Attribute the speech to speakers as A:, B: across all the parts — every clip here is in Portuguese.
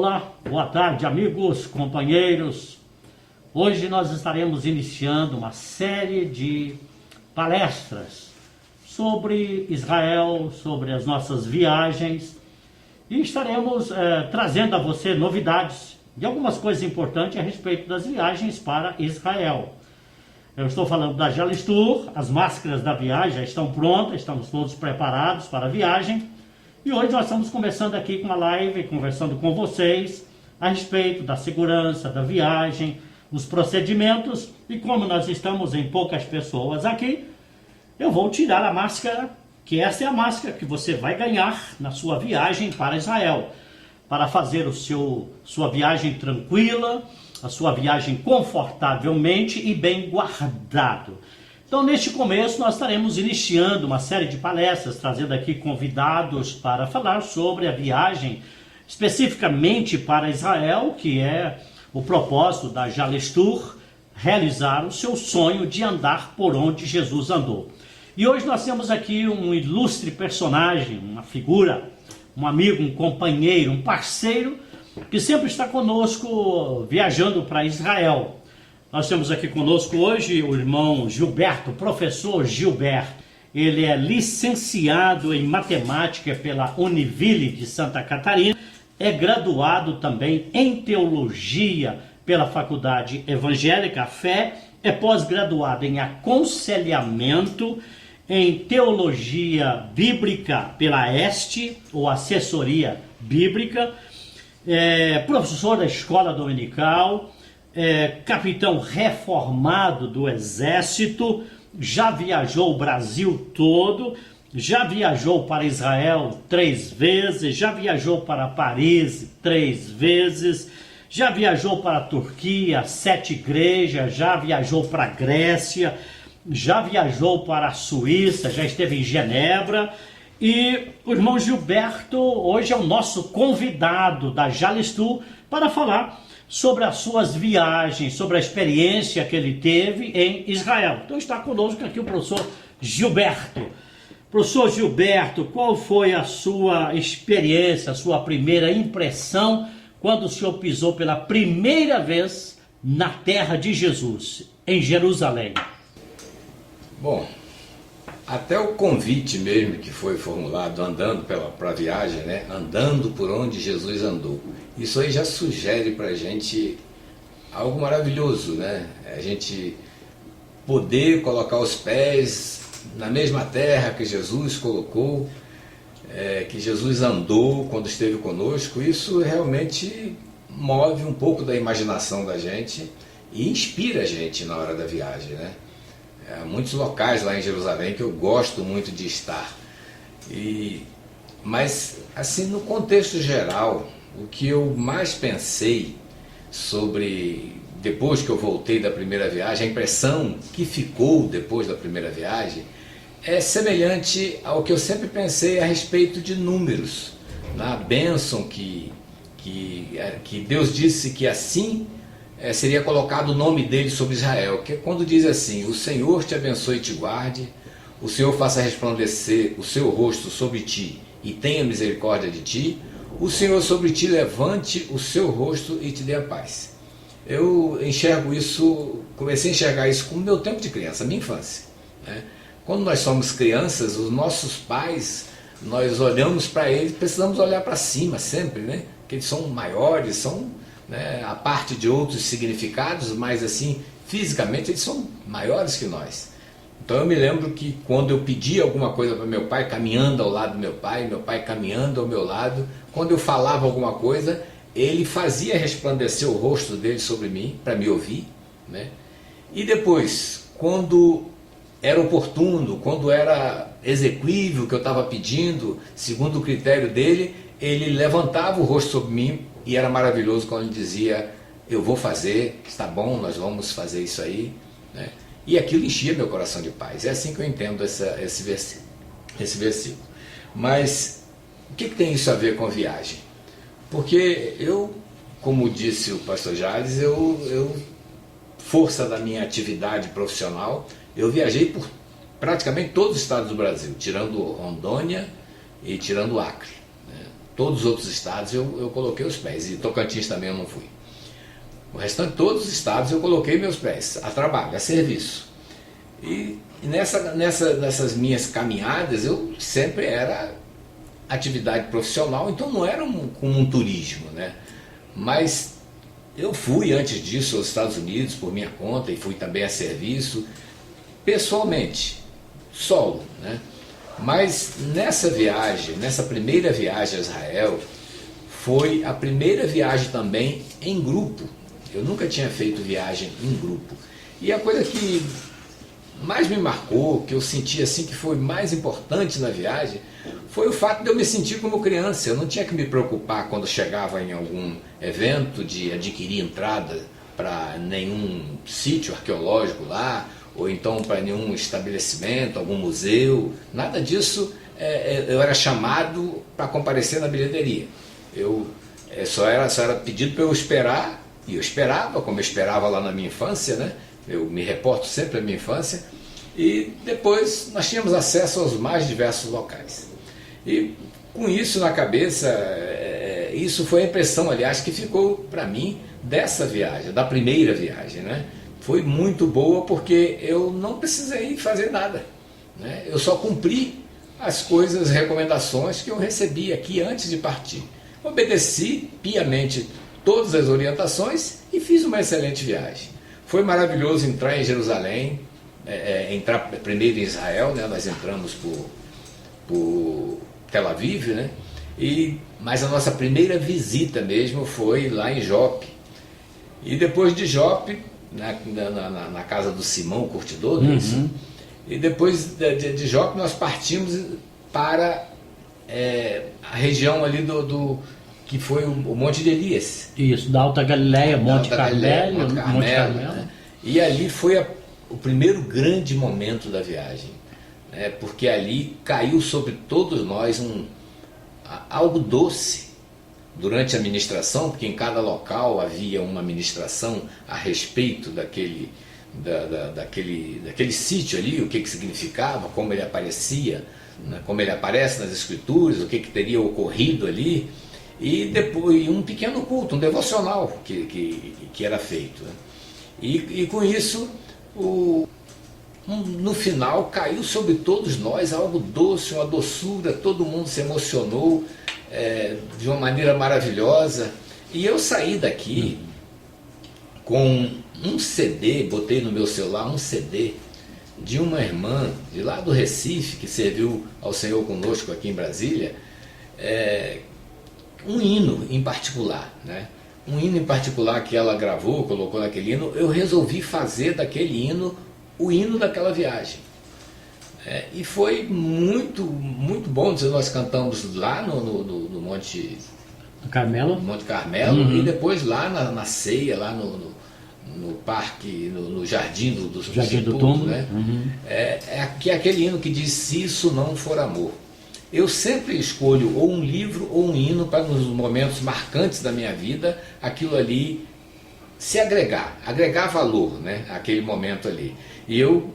A: Olá, boa tarde amigos, companheiros. Hoje nós estaremos iniciando uma série de palestras sobre Israel, sobre as nossas viagens e estaremos trazendo a você novidades de algumas coisas importantes a respeito das viagens para Israel. Eu estou falando da Jales Tour, as máscaras da viagem já estão prontas, estamos todos preparados para a viagem. E hoje nós estamos começando aqui com uma live, conversando com vocês a respeito da segurança, da viagem, dos procedimentos. E como nós estamos em poucas pessoas aqui, eu vou tirar a máscara, que essa é a máscara que você vai ganhar na sua viagem para Israel, para fazer sua viagem tranquila, a sua viagem confortavelmente e bem guardado. Então, neste começo, nós estaremos iniciando uma série de palestras, trazendo aqui convidados para falar sobre a viagem, especificamente para Israel, que é o propósito da Jales Tour, realizar o seu sonho de andar por onde Jesus andou. E hoje nós temos aqui um ilustre personagem, uma figura, um amigo, um companheiro, um parceiro, que sempre está conosco viajando para Israel. Nós temos aqui conosco hoje o irmão Gilberto, professor Gilberto. Ele é licenciado em matemática pela Univille de Santa Catarina, é graduado também em teologia pela Faculdade Evangélica Fé, é pós-graduado em aconselhamento em teologia bíblica pela ESTE, ou assessoria bíblica, é professor da escola dominical, capitão reformado do Exército, já viajou o Brasil todo, já viajou para Israel 3 vezes, já viajou para Paris 3 vezes, já viajou para a Turquia, 7 igrejas, já viajou para a Grécia, já viajou para a Suíça, já esteve em Genebra. E o irmão Gilberto hoje é o nosso convidado da Jales Tour para falar sobre as suas viagens, sobre a experiência que ele teve em Israel. Então está conosco aqui o professor Gilberto. Professor Gilberto, qual foi a sua experiência, a sua primeira impressão quando o senhor pisou pela primeira vez na terra de Jesus, em Jerusalém?
B: Bom, até o convite mesmo que foi formulado, andando para a viagem, né? Andando por onde Jesus andou. Isso aí já sugere para a gente algo maravilhoso, né? A gente poder colocar os pés na mesma terra que Jesus colocou, que Jesus andou quando esteve conosco. Isso realmente move um pouco da imaginação da gente e inspira a gente na hora da viagem, né? Há muitos locais lá em Jerusalém que eu gosto muito de estar. Mas, assim, no contexto geral, o que eu mais pensei sobre, depois que eu voltei da primeira viagem, a impressão que ficou depois da primeira viagem, é semelhante ao que eu sempre pensei a respeito de números. Na bênção que Deus disse que assim seria colocado o nome dele sobre Israel, que é quando diz assim: o Senhor te abençoe e te guarde, o Senhor faça resplandecer o seu rosto sobre ti e tenha misericórdia de ti, o Senhor sobre ti levante o seu rosto e te dê a paz. Eu enxergo isso, comecei a enxergar isso com o meu tempo de criança, a minha infância, né? Quando nós somos crianças, os nossos pais, nós olhamos para eles, precisamos olhar para cima sempre, né? Porque eles são maiores, são, né, a parte de outros significados, mas assim, fisicamente eles são maiores que nós. Então eu me lembro que quando eu pedia alguma coisa para meu pai, caminhando ao lado do meu pai caminhando ao meu lado, quando eu falava alguma coisa, ele fazia resplandecer o rosto dele sobre mim, para me ouvir, né? E depois, quando era oportuno, quando era exequível o que eu estava pedindo, segundo o critério dele, ele levantava o rosto sobre mim. E era maravilhoso quando ele dizia: eu vou fazer, está bom, nós vamos fazer isso aí, né? E aquilo enchia meu coração de paz. É assim que eu entendo esse versículo. Mas o que tem isso a ver com viagem? Porque eu, como disse o pastor Jales, força da minha atividade profissional, eu viajei por praticamente todos os estados do Brasil, tirando Rondônia e tirando Acre, né? Todos os outros estados eu coloquei os pés, e Tocantins também eu não fui. O restante de todos os estados eu coloquei meus pés, a trabalho, a serviço. E nessas minhas caminhadas eu sempre era atividade profissional, então não era como um turismo, né? Mas eu fui antes disso aos Estados Unidos por minha conta e fui também a serviço, pessoalmente, solo, né? Mas nessa viagem, nessa primeira viagem a Israel, foi a primeira viagem também em grupo. Eu nunca tinha feito viagem em grupo. E a coisa que mais me marcou, que eu senti assim que foi mais importante na viagem, foi o fato de eu me sentir como criança. Eu não tinha que me preocupar quando chegava em algum evento de adquirir entrada para nenhum sítio arqueológico lá, ou então para nenhum estabelecimento, algum museu, nada disso. Eu era chamado para comparecer na bilheteria. Só era pedido para eu esperar, e eu esperava, como eu esperava lá na minha infância, né? Eu me reporto sempre à minha infância, e depois nós tínhamos acesso aos mais diversos locais. E com isso na cabeça, isso foi a impressão, aliás, que ficou para mim dessa viagem, da primeira viagem, né? Foi muito boa porque eu não precisei fazer nada, né? Eu só cumpri as coisas, recomendações que eu recebi aqui antes de partir. Obedeci piamente todas as orientações e fiz uma excelente viagem. Foi maravilhoso entrar em Jerusalém, entrar primeiro em Israel, né? Nós entramos por Tel Aviv, né? Mas a nossa primeira visita mesmo foi lá em Jope. E depois de Jope, na casa do Simão, o curtidor, não é isso? E depois de Jope nós partimos para a região ali que foi o Monte de Elias.
A: Isso, da Alta Galileia, Monte Carmelo.
B: Né? E ali foi o primeiro grande momento da viagem, né? Porque ali caiu sobre todos nós algo doce durante a ministração, porque em cada local havia uma ministração a respeito daquele sítio ali, o que significava, como ele aparecia, né? Como ele aparece nas Escrituras, o que teria ocorrido ali. E depois um pequeno culto, um devocional que era feito, né? E com isso, no final, caiu sobre todos nós algo doce, uma doçura, todo mundo se emocionou de uma maneira maravilhosa. E eu saí daqui com um CD, botei no meu celular um CD de uma irmã de lá do Recife, que serviu ao Senhor conosco aqui em Brasília, um hino em particular, né? Um hino em particular que ela gravou, colocou naquele hino. Eu resolvi fazer daquele hino o hino daquela viagem. E foi muito, muito bom. Nós cantamos lá no Monte
A: Carmelo,
B: e depois lá na ceia, lá no parque, no Jardim do
A: Túmulo,
B: né? Aquele hino que diz: "Se isso não for amor". Eu sempre escolho ou um livro ou um hino para, nos momentos marcantes da minha vida, aquilo ali se agregar valor, né, àquele momento ali. E eu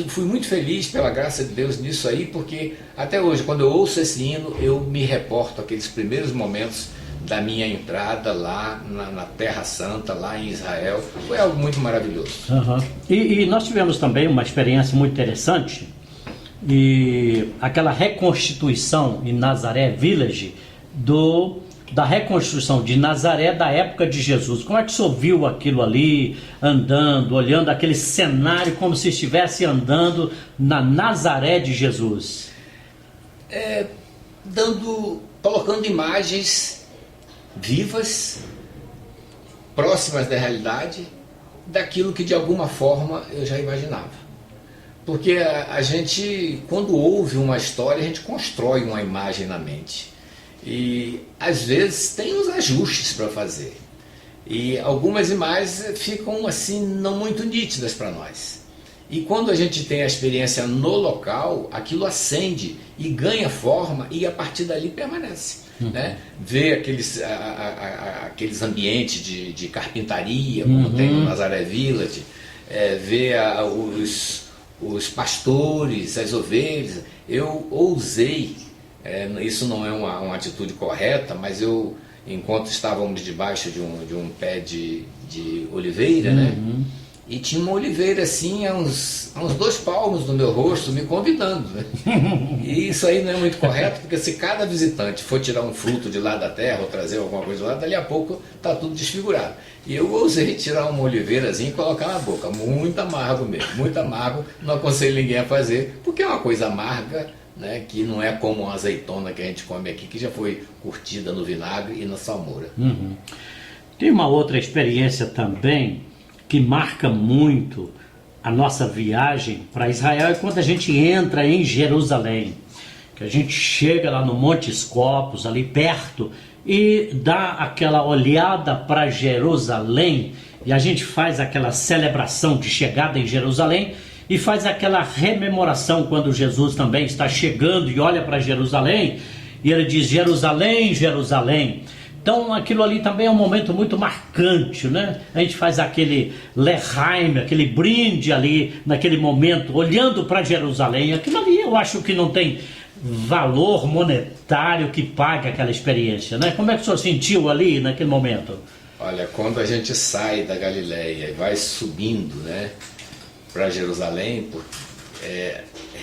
B: fui muito feliz, pela graça de Deus, nisso aí, porque até hoje, quando eu ouço esse hino, eu me reporto àqueles primeiros momentos da minha entrada lá na Terra Santa, lá em Israel. Foi algo muito maravilhoso.
A: E nós tivemos também uma experiência muito interessante, e aquela reconstituição em Nazaré Village, da reconstrução de Nazaré da época de Jesus. Como é que o senhor viu aquilo ali, andando, olhando aquele cenário como se estivesse andando na Nazaré de Jesus?
B: Colocando imagens vivas, próximas da realidade, daquilo que de alguma forma eu já imaginava. Porque a gente, quando ouve uma história, a gente constrói uma imagem na mente. E às vezes tem uns ajustes para fazer. E algumas imagens ficam assim não muito nítidas para nós. E quando a gente tem a experiência no local, aquilo acende e ganha forma e a partir dali permanece. Né? Ver aqueles ambientes de carpintaria, como tem no Nazaré Village, ver os pastores, as ovelhas. Eu ousei Isso não é uma atitude correta, mas enquanto estávamos debaixo de um pé de oliveira, né? E tinha uma oliveira assim, a uns 2 palmos do meu rosto, me convidando, né? E isso aí não é muito correto, porque se cada visitante for tirar um fruto de lá da terra ou trazer alguma coisa de lá, dali a pouco está tudo desfigurado. E eu ousei tirar uma oliveirazinha e colocar na boca, muito amargo mesmo, muito amargo, não aconselho ninguém a fazer, porque é uma coisa amarga, né, que não é como a azeitona que a gente come aqui, que já foi curtida no vinagre e na salmoura.
A: Tem uma outra experiência também que marca muito a nossa viagem para Israel, é quando a gente entra em Jerusalém, que a gente chega lá no Monte Scopus, ali perto, e dá aquela olhada para Jerusalém, e a gente faz aquela celebração de chegada em Jerusalém, e faz aquela rememoração quando Jesus também está chegando e olha para Jerusalém, e ele diz: Jerusalém, Jerusalém. Então aquilo ali também é um momento muito marcante, né? A gente faz aquele lehaim, aquele brinde ali naquele momento, olhando para Jerusalém. Aquilo ali eu acho que não tem valor monetário que pague aquela experiência, né? Como é que o senhor sentiu ali naquele momento?
B: Olha, quando a gente sai da Galileia e vai subindo, né, para Jerusalém,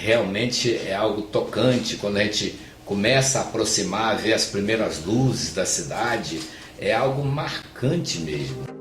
B: realmente é algo tocante. Quando a gente começa a aproximar, ver as primeiras luzes da cidade, é algo marcante mesmo.